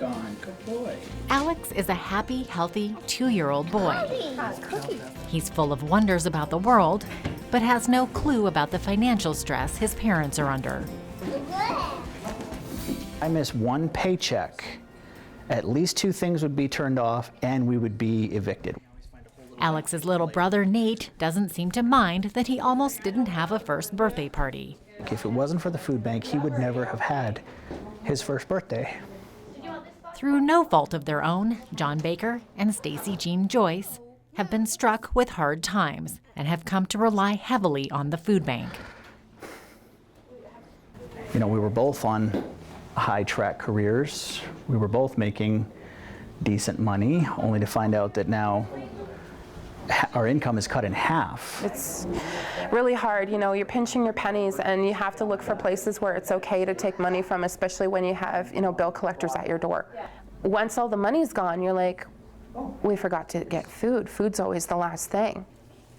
gone. Good boy. Alex is a happy, healthy 2-year-old boy. He's full of wonders about the world, but has no clue about the financial stress his parents are under. I miss one paycheck, at least 2 things would be turned off and we would be evicted. Alex's little brother Nate doesn't seem to mind that he almost didn't have a first birthday party. If it wasn't for the food bank, he would never have had his first birthday. Through no fault of their own, John Baker and Stacy Jean Joyce have been struck with hard times and have come to rely heavily on the food bank. You know, we were both on high-track careers. We were both making decent money, only to find out that now our income is cut in half. It's really hard, you know, you're pinching your pennies and you have to look for places where it's okay to take money from, especially when you have, you know, bill collectors at your door. Once all the money's gone, you're like, we forgot to get food. Food's always the last thing.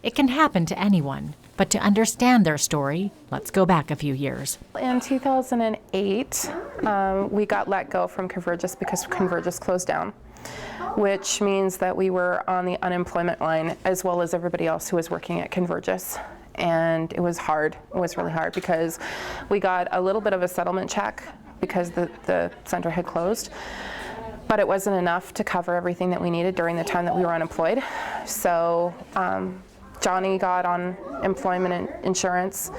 It can happen to anyone, but to understand their story, let's go back a few years. In 2008, we got let go from Convergys because Convergys closed down, which means that we were on the unemployment line as well as everybody else who was working at Convergys. And it was hard. It was really hard because we got a little bit of a settlement check because the center had closed, but it wasn't enough to cover everything that we needed during the time that we were unemployed. So Johnny got on employment insurance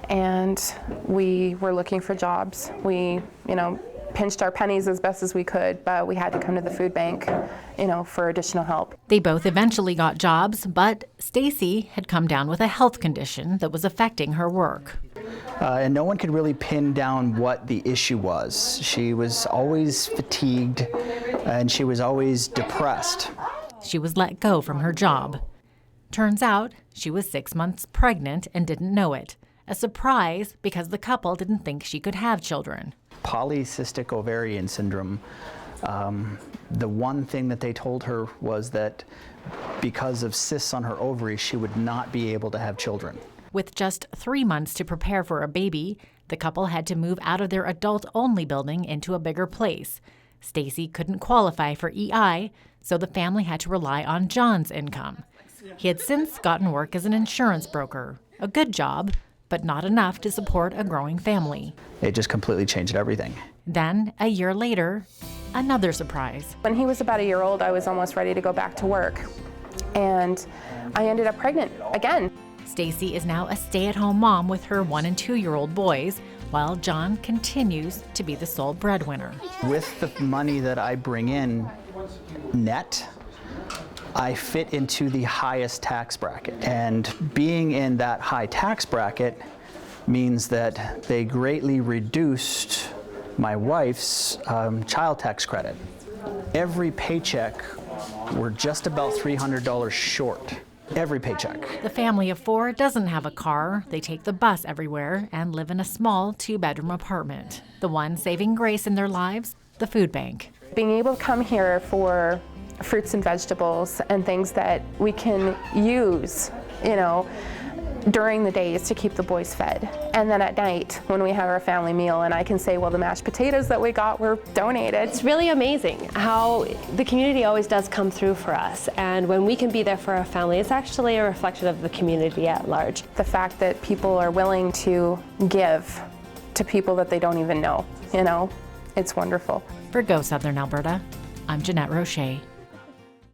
and we were looking for jobs. We, you know, pinched our pennies as best as we could, but we had to come to the food bank, you know, for additional help. They both eventually got jobs, but Stacy had come down with a health condition that was affecting her work. And no one could really pin down what the issue was. She was always fatigued and she was always depressed. She was let go from her job. Turns out she was 6 months pregnant and didn't know it. A surprise because the couple didn't think she could have children. Polycystic ovarian syndrome. The one thing that they told her was that because of cysts on her ovaries, she would not be able to have children. With just 3 months to prepare for a baby, the couple had to move out of their adult-only building into a bigger place. Stacy couldn't qualify for EI, so the family had to rely on John's income. He had since gotten work as an insurance broker, a good job, but not enough to support a growing family. It just completely changed everything. Then, a year later, another surprise. When he was about a year old, I was almost ready to go back to work, and I ended up pregnant again. Stacy is now a stay-at-home mom with her 1- and 2-year-old boys, while John continues to be the sole breadwinner. With the money that I bring in net, I fit into the highest tax bracket. And being in that high tax bracket means that they greatly reduced my wife's child tax credit. Every paycheck, we're just about $300 short. Every paycheck. The family of 4 doesn't have a car. They take the bus everywhere and live in a small 2-bedroom apartment. The one saving grace in their lives, the food bank. Being able to come here for fruits and vegetables and things that we can use, you know, during the days to keep the boys fed. And then at night when we have our family meal and I can say, well, the mashed potatoes that we got were donated. It's really amazing how the community always does come through for us. And when we can be there for our family, it's actually a reflection of the community at large. The fact that people are willing to give to people that they don't even know, you know, it's wonderful. For Go Southern Alberta, I'm Jeannette Rocher.